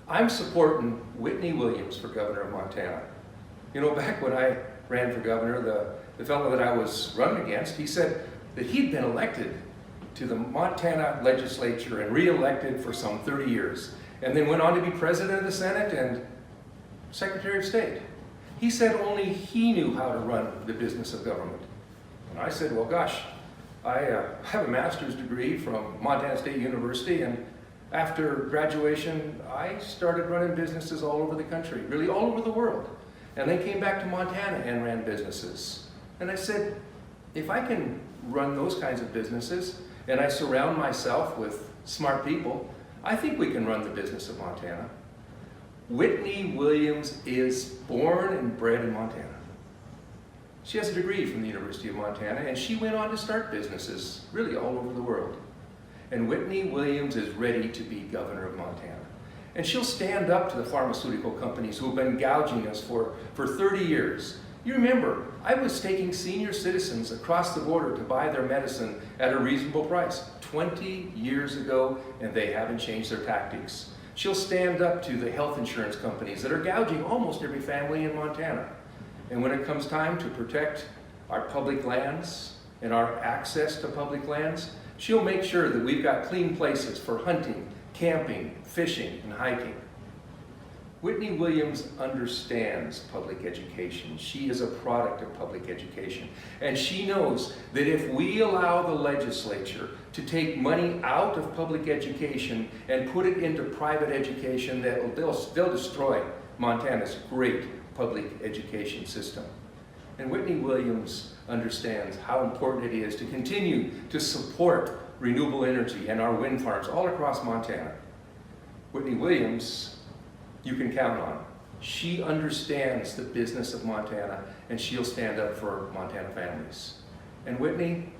I'm supporting Whitney Williams for governor of Montana. You know, back when I ran for governor, the fellow that I was running against, he said that he'd been elected to the Montana legislature and re-elected for some 30 years, and then went on to be president of the Senate and Secretary of State. He said only he knew how to run the business of government. And I said, well, gosh, I have a master's degree from Montana State University, and after graduation, I started running businesses all over the country, really all over the world. And then came back to Montana and ran businesses. And I said, if I can run those kinds of businesses, and I surround myself with smart people, I think we can run the business of Montana. Whitney Williams is born and bred in Montana. She has a degree from the University of Montana, and she went on to start businesses really all over the world. And Whitney Williams is ready to be governor of Montana. And she'll stand up to the pharmaceutical companies who have been gouging us for 30 years. You remember, I was taking senior citizens across the border to buy their medicine at a reasonable price 20 years ago, and they haven't changed their tactics. She'll stand up to the health insurance companies that are gouging almost every family in Montana. And when it comes time to protect our public lands and our access to public lands, she'll make sure that we've got clean places for hunting, camping, fishing, and hiking. Whitney Williams understands public education. She is a product of public education. And she knows that if we allow the legislature to take money out of public education and put it into private education, they'll destroy Montana's great public education system. And Whitney Williams understands how important it is to continue to support renewable energy and our wind farms all across Montana. Whitney Williams, you can count on. She understands the business of Montana, and she'll stand up for Montana families. And Whitney,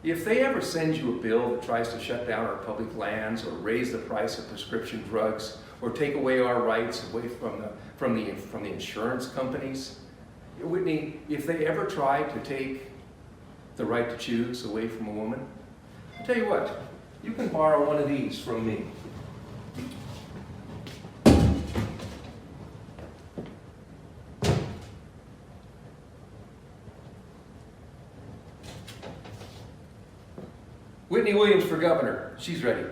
if they ever send you a bill that tries to shut down our public lands or raise the price of prescription drugs or take away our rights away from the insurance companies, Whitney, if they ever try to take the right to choose away from a woman, I'll tell you what, you can borrow one of these from me. Whitney Williams for governor. She's ready.